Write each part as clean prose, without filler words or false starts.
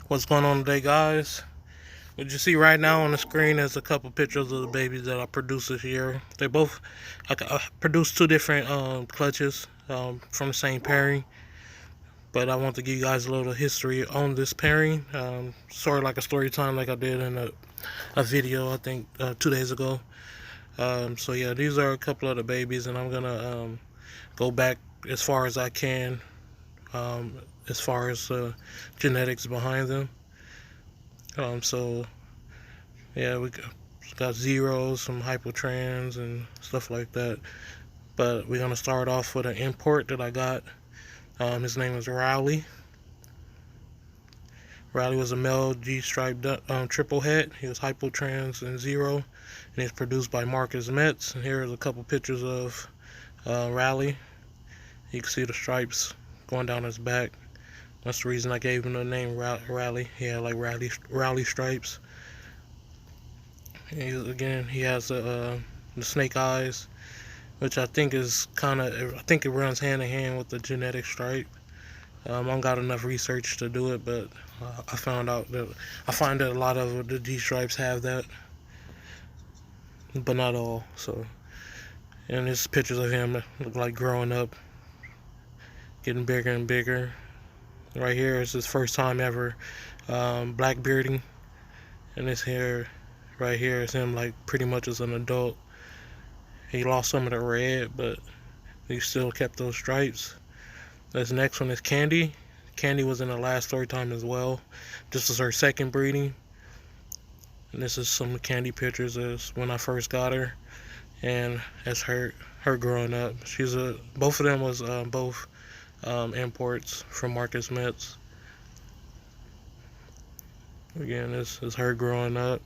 What's going on today, guys? What you see right now on the screen is a couple pictures of the babies that I produced this year. They both, I produced two different clutches from the same pairing, but I want to give you guys a little history on this pairing. Sort of like a story time, like I did in a video, I think 2 days ago. So yeah, these are a couple of the babies, and I'm gonna go back as far as I can, um, as far as genetics behind them. So yeah, we got zeros, some hypotrans, and stuff like that. But we're gonna start off with an import that I got. His name is Riley. Riley was a male G-striped triple het. He was hypotrans and zero, and he's produced by Marcus Metz. And here is a couple pictures of Riley. You can see the stripes going down his back. That's the reason I gave him the name Riley. He had like Riley stripes. He has the snake eyes, which I think is I think it runs hand in hand with the genetic stripe. I don't got enough research to do it, but I find that a lot of the D stripes have that, but not all. So, and there's pictures of him look like growing up, getting bigger and bigger. Right here is his first time ever black bearding, and this hair right here is him like pretty much as an adult. He lost some of the red, but he still kept those stripes. This next one is Candy. Candy was in the last story time as well. This is her second breeding. And this is some Candy pictures as when I first got her, and as her growing up. Both of them was both imports from Marcus Metz. Again, this is her growing up.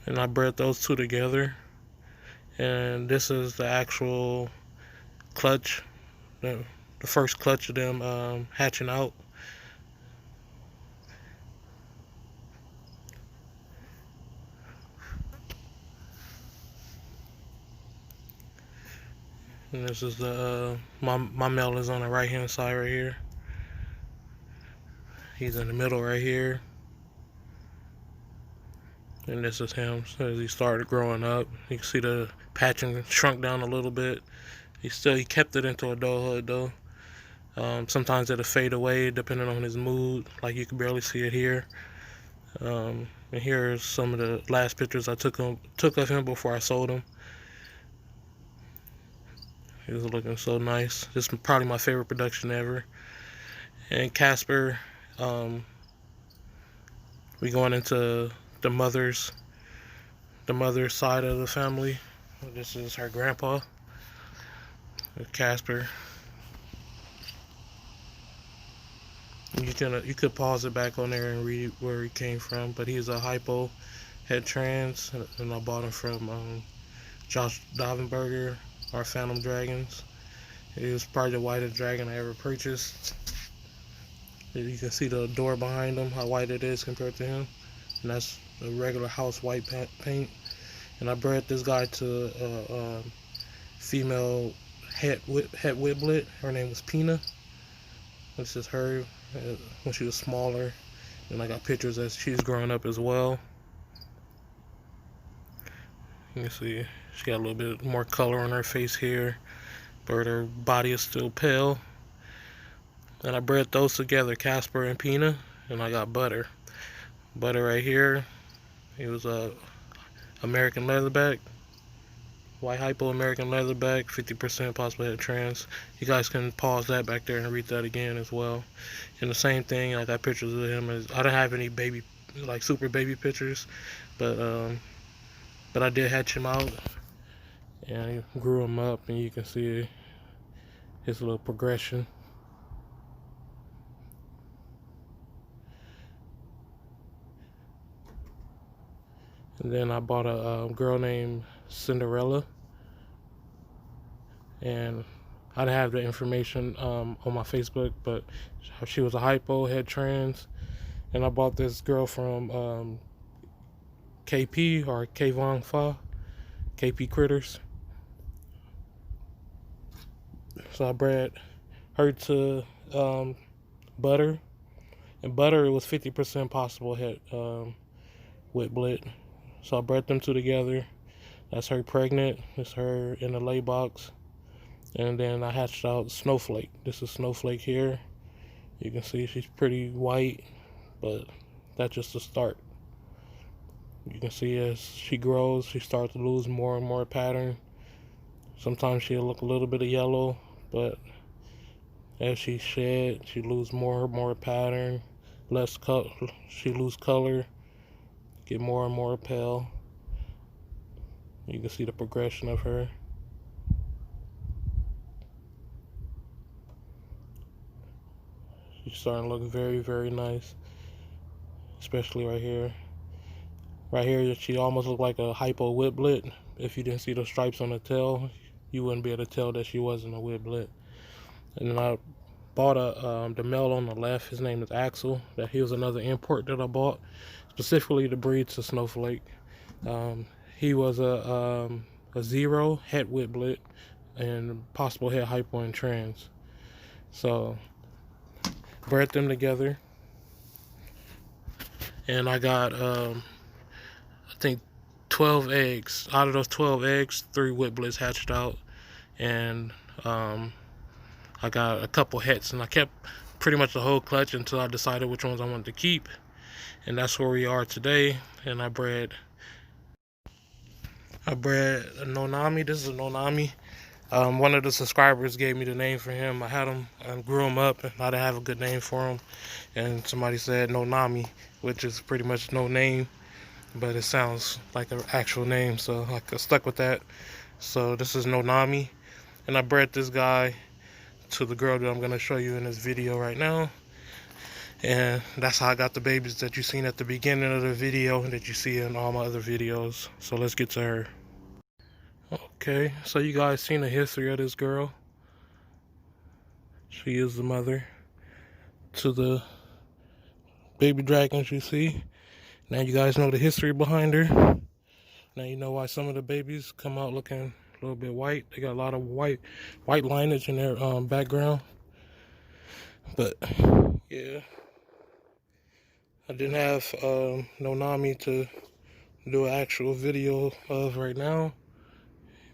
And I bred those two together. And this is the actual clutch, the first clutch of them hatching out. And this is the my male is on the right hand side right here. He's in the middle right here. And this is him as he started growing up. You can see the patching shrunk down a little bit. He kept it into adulthood though. Sometimes it'll fade away depending on his mood. Like you can barely see it here. And here are some of the last pictures I took of him before I sold him. He was looking so nice. This is probably my favorite production ever. And Casper, we going into the mother's side of the family. This is her grandpa, Casper. You could pause it back on there and read where he came from, but he's a hypo head trans, and I bought him from Josh Davenberger, our Phantom Dragons. He was probably the whitest dragon I ever purchased. You can see the door behind him, how white it is compared to him, and that's a regular house white paint. And I bred this guy to a female het whiplet. Her name was Pina. This is her when she was smaller, and I got pictures as she's growing up as well. You can see she got a little bit more color on her face here, but her body is still pale. And I bred those together, Casper and Pina, and I got Butter. Butter right here, he was a American leatherback, white hypo American leatherback, 50% possible head trans. You guys can pause that back there and read that again as well. And the same thing, I got pictures of him. I don't have any baby, like super baby pictures, but I did hatch him out and I grew him up, and you can see his little progression. And then I bought a girl named Cinderella, and I didn't have the information on my Facebook, but she was a hypo, head trans, and I bought this girl from KP or Kvon Fa, KP Critters. So I bred her to butter. And butter, it was 50% possible het with blit. So I bred them two together. That's her pregnant. It's her in the lay box. And then I hatched out Snowflake. This is Snowflake here. You can see she's pretty white, but that's just the start. You can see as she grows, she starts to lose more and more pattern. Sometimes she'll look a little bit of yellow, but as she shed, she lose more and more pattern. Less color, she lose color, get more and more pale. You can see the progression of her. She's starting to look very, very nice, especially right here. Right here, she almost looked like a hypo whiplet. If you didn't see the stripes on the tail, you wouldn't be able to tell that she wasn't a whiplet. And then I bought the male on the left. His name is Axel. That he was another import that I bought specifically to breed to Snowflake. He was a 0 het whiplet and possible het hypo and trans. So bred them together, and I got I think 12 eggs. Out of those 12 eggs, 3 whiplets hatched out, and I got a couple hets, and I kept pretty much the whole clutch until I decided which ones I wanted to keep, and that's where we are today. And I bred a Nonami. This is a Nonami. One of the subscribers gave me the name for him. I had him, grew him up, and I didn't have a good name for him, and somebody said Nonami, which is pretty much no name, but it sounds like an actual name, so I stuck with that. So this is Nonami, and I bred this guy to the girl that I'm going to show you in this video right now. And that's how I got the babies that you seen at the beginning of the video and that you see in all my other videos. So let's get to her. Okay, so you guys seen the history of this girl. She is the mother to the baby dragons you see. Now you guys know the history behind her. Now you know why some of the babies come out looking a little bit white. They got a lot of white lineage in their background. But yeah, I didn't have Nonami to do an actual video of right now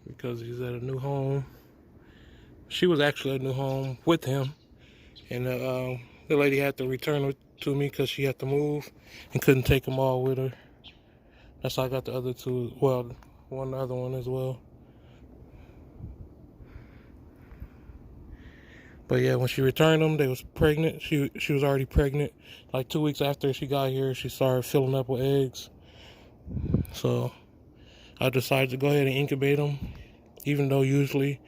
because he's at a new home. She was actually at a new home with him, and the lady had to return it to me because she had to move and couldn't take them all with her. That's how I got the other two. Well, one other one as well. But yeah, when she returned them, they was pregnant. She was already pregnant. Like 2 weeks after she got here, she started filling up with eggs. So I decided to go ahead and incubate them, even though usually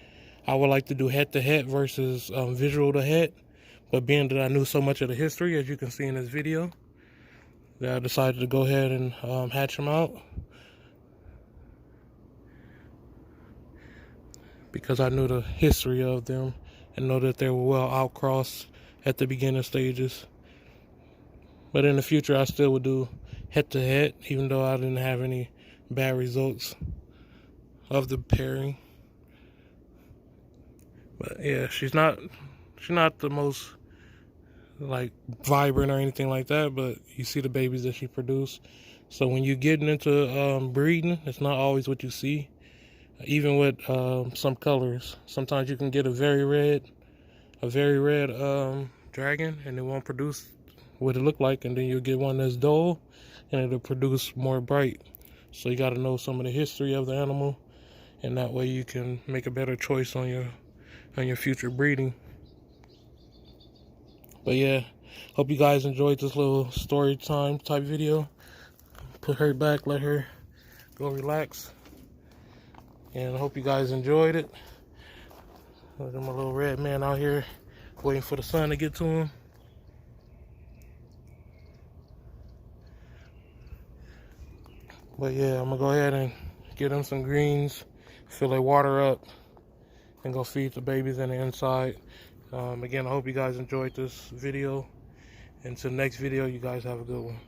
I would like to do het to het versus visual to het. But being that I knew so much of the history, as you can see in this video, that I decided to go ahead and hatch them out. Because I knew the history of them and know that they were well outcrossed at the beginning stages. But in the future, I still would do het to het, even though I didn't have any bad results of the pairing. But yeah, she's not the most like vibrant or anything like that, but you see the babies that she produced. So when you're getting into breeding, it's not always what you see. Even with some colors, sometimes you can get a very red dragon, and it won't produce what it looked like, and then you'll get one that's dull, and it'll produce more bright. So you got to know some of the history of the animal, and that way you can make a better choice on your future breeding. But yeah, hope you guys enjoyed this little story time type video. Put her back, let her go relax. And I hope you guys enjoyed it. Look at my little red man out here waiting for the sun to get to him. But yeah, I'm gonna go ahead and get them some greens, fill their water up, and go feed the babies in the inside. Again, I hope you guys enjoyed this video. Until next video, you guys have a good one.